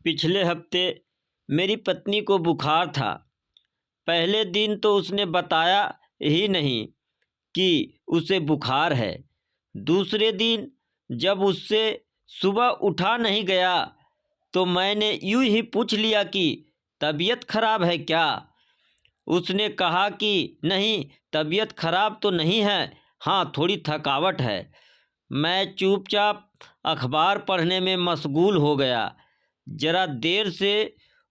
पिछले हफ्ते मेरी पत्नी को बुखार था। पहले दिन तो उसने बताया ही नहीं कि उसे बुखार है। दूसरे दिन जब उससे सुबह उठा नहीं गया तो मैंने यूं ही पूछ लिया कि तबीयत खराब है क्या। उसने कहा कि नहीं, तबीयत खराब तो नहीं है, हाँ थोड़ी थकावट है। मैं चुपचाप अखबार पढ़ने में मशगूल हो गया। ज़रा देर से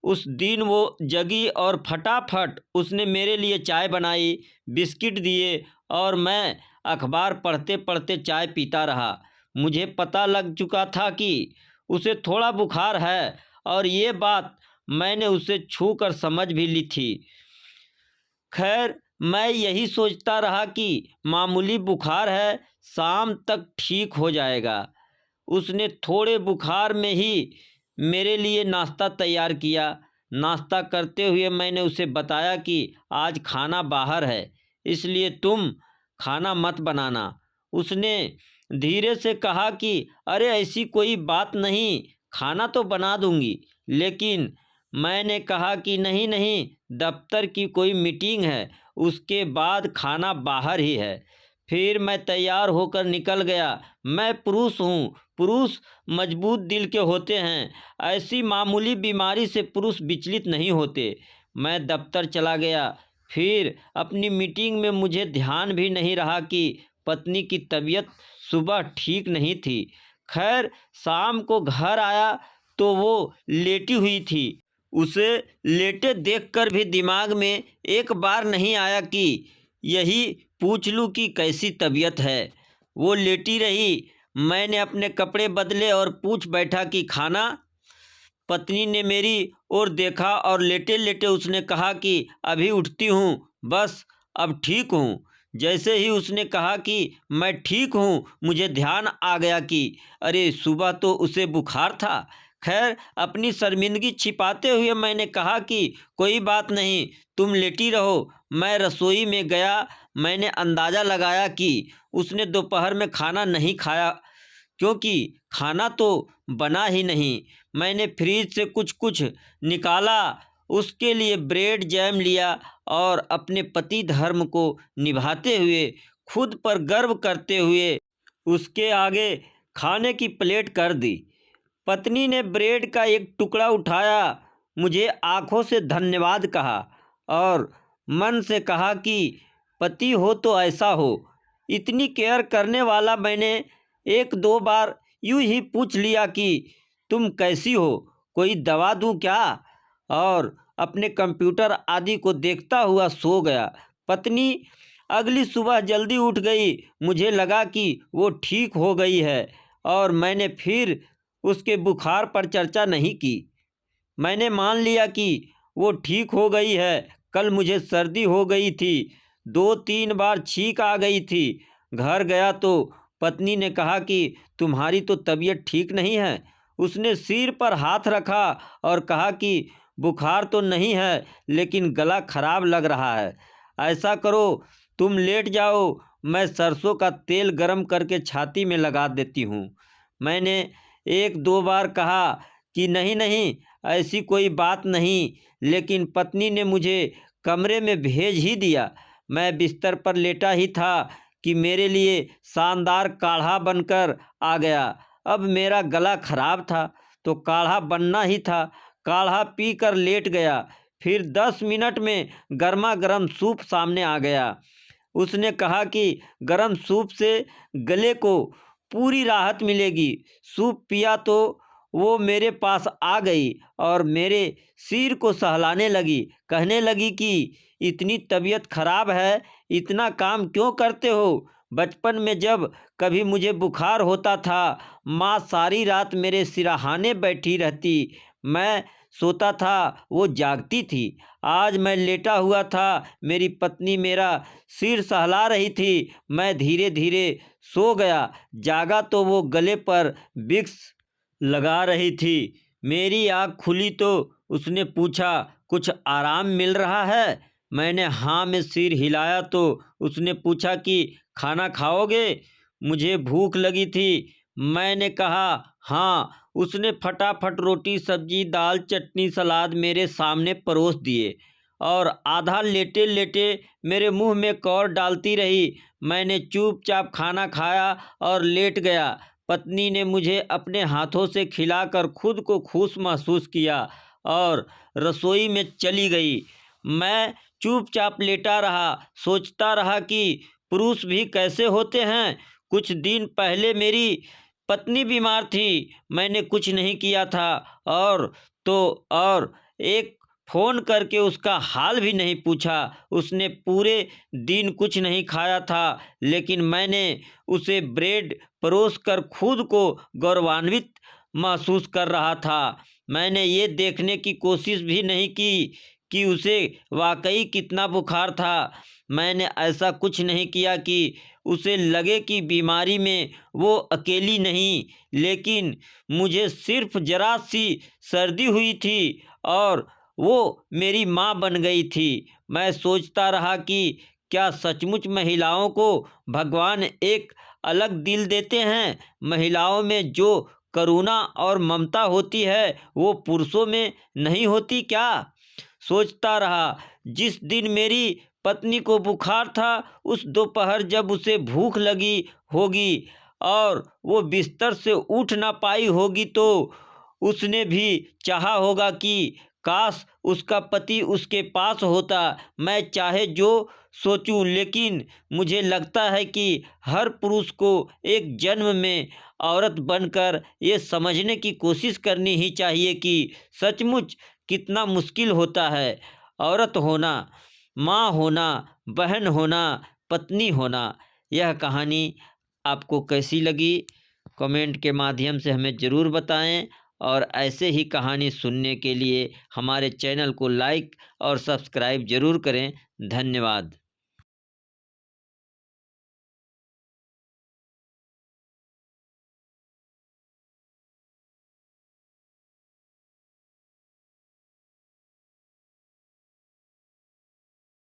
उस दिन वो जगी और फटाफट उसने मेरे लिए चाय बनाई, बिस्किट दिए और मैं अखबार पढ़ते पढ़ते चाय पीता रहा। मुझे पता लग चुका था कि उसे थोड़ा बुखार है और ये बात मैंने उसे छू कर समझ भी ली थी। खैर, मैं यही सोचता रहा कि मामूली बुखार है, शाम तक ठीक हो जाएगा। उसने थोड़े बुखार में ही मेरे लिए नाश्ता तैयार किया। नाश्ता करते हुए मैंने उसे बताया कि आज खाना बाहर है, इसलिए तुम खाना मत बनाना। उसने धीरे से कहा कि अरे ऐसी कोई बात नहीं, खाना तो बना दूंगी। लेकिन मैंने कहा कि नहीं नहीं, दफ्तर की कोई मीटिंग है, उसके बाद खाना बाहर ही है। फिर मैं तैयार होकर निकल गया। मैं पुरुष हूँ, पुरुष मजबूत दिल के होते हैं। ऐसी मामूली बीमारी से पुरुष विचलित नहीं होते। मैं दफ्तर चला गया। फिर अपनी मीटिंग में मुझे ध्यान भी नहीं रहा कि पत्नी की तबीयत सुबह ठीक नहीं थी। खैर, शाम को घर आया तो वो लेटी हुई थी। उसे लेटे देखकर भी दिमाग में एक बार नहीं आया कि यही पूछ लूँ कि कैसी तबीयत है। वो लेटी रही। मैंने अपने कपड़े बदले और पूछ बैठा कि खाना। पत्नी ने मेरी ओर देखा और लेटे लेटे उसने कहा कि अभी उठती हूँ, बस अब ठीक हूँ। जैसे ही उसने कहा कि मैं ठीक हूँ, मुझे ध्यान आ गया कि अरे सुबह तो उसे बुखार था। खैर, अपनी शर्मिंदगी छिपाते हुए मैंने कहा कि कोई बात नहीं, तुम लेटी रहो। मैं रसोई में गया। मैंने अंदाज़ा लगाया कि उसने दोपहर में खाना नहीं खाया, क्योंकि खाना तो बना ही नहीं। मैंने फ्रिज से कुछ कुछ निकाला, उसके लिए ब्रेड जैम लिया और अपने पति धर्म को निभाते हुए, खुद पर गर्व करते हुए उसके आगे खाने की प्लेट कर दी। पत्नी ने ब्रेड का एक टुकड़ा उठाया, मुझे आंखों से धन्यवाद कहा और मन से कहा कि पति हो तो ऐसा हो। इतनी केयर करने वाला मैंने एक दो बार यूं ही पूछ लिया कि तुम कैसी हो, कोई दवा दूं क्या, और अपने कंप्यूटर आदि को देखता हुआ सो गया। पत्नी अगली सुबह जल्दी उठ गई। मुझे लगा कि वो ठीक हो गई है और मैंने फिर उसके बुखार पर चर्चा नहीं की। मैंने मान लिया कि वो ठीक हो गई है। कल मुझे सर्दी हो गई थी, 2-3 बार छींक आ गई थी। घर गया तो पत्नी ने कहा कि तुम्हारी तो तबीयत ठीक नहीं है। उसने सिर पर हाथ रखा और कहा कि बुखार तो नहीं है, लेकिन गला खराब लग रहा है। ऐसा करो, तुम लेट जाओ, मैं सरसों का तेल गरम करके छाती में लगा देती हूँ। मैंने 1-2 बार कहा कि नहीं नहीं, ऐसी कोई बात नहीं, लेकिन पत्नी ने मुझे कमरे में भेज ही दिया। मैं बिस्तर पर लेटा ही था कि मेरे लिए शानदार काढ़ा बनकर आ गया। अब मेरा गला खराब था तो काढ़ा बनना ही था। काढ़ा पीकर लेट गया। फिर 10 मिनट में गर्मा गर्म सूप सामने आ गया। उसने कहा कि गर्म सूप से गले को पूरी राहत मिलेगी। सूप पिया तो वो मेरे पास आ गई और मेरे सिर को सहलाने लगी। कहने लगी कि इतनी तबीयत खराब है, इतना काम क्यों करते हो? बचपन में जब कभी मुझे बुखार होता था, माँ सारी रात मेरे सिरहाने बैठी रहती। मैं सोता था, वो जागती थी। आज मैं लेटा हुआ था, मेरी पत्नी मेरा सिर सहला रही थी। मैं धीरे धीरे सो गया। जागा तो वो गले पर विक्स लगा रही थी। मेरी आँख खुली तो उसने पूछा, कुछ आराम मिल रहा है? मैंने हाँ में सिर हिलाया तो उसने पूछा कि खाना खाओगे? मुझे भूख लगी थी। मैंने कहा हाँ, उसने फटाफट रोटी सब्जी दाल चटनी सलाद मेरे सामने परोस दिए और आधा लेटे लेटे मेरे मुंह में कौर डालती रही। मैंने चुपचाप खाना खाया और लेट गया। पत्नी ने मुझे अपने हाथों से खिलाकर खुद को खुश महसूस किया और रसोई में चली गई। मैं चुपचाप लेटा रहा, सोचता रहा कि पुरुष भी कैसे होते हैं। कुछ दिन पहले मेरी पत्नी बीमार थी, मैंने कुछ नहीं किया था और एक फ़ोन करके उसका हाल भी नहीं पूछा। उसने पूरे दिन कुछ नहीं खाया था, लेकिन मैंने उसे ब्रेड परोस कर खुद को गौरवान्वित महसूस कर रहा था। मैंने ये देखने की कोशिश भी नहीं की कि उसे वाकई कितना बुखार था। मैंने ऐसा कुछ नहीं किया कि उसे लगे कि बीमारी में वो अकेली नहीं, लेकिन मुझे सिर्फ जरा सी सर्दी हुई थी और वो मेरी माँ बन गई थी। मैं सोचता रहा कि क्या सचमुच महिलाओं को भगवान एक अलग दिल देते हैं। महिलाओं में जो करुणा और ममता होती है वो पुरुषों में नहीं होती क्या? सोचता रहा। जिस दिन मेरी पत्नी को बुखार था, उस दोपहर जब उसे भूख लगी होगी और वो बिस्तर से उठ ना पाई होगी, तो उसने भी चाहा होगा कि काश उसका पति उसके पास होता। मैं चाहे जो सोचूं, लेकिन मुझे लगता है कि हर पुरुष को एक जन्म में औरत बनकर ये समझने की कोशिश करनी ही चाहिए कि सचमुच कितना मुश्किल होता है औरत होना, माँ होना, बहन होना, पत्नी होना। यह कहानी आपको कैसी लगी कमेंट के माध्यम से हमें ज़रूर बताएं और ऐसे ही कहानी सुनने के लिए हमारे चैनल को लाइक और सब्सक्राइब ज़रूर करें। धन्यवाद।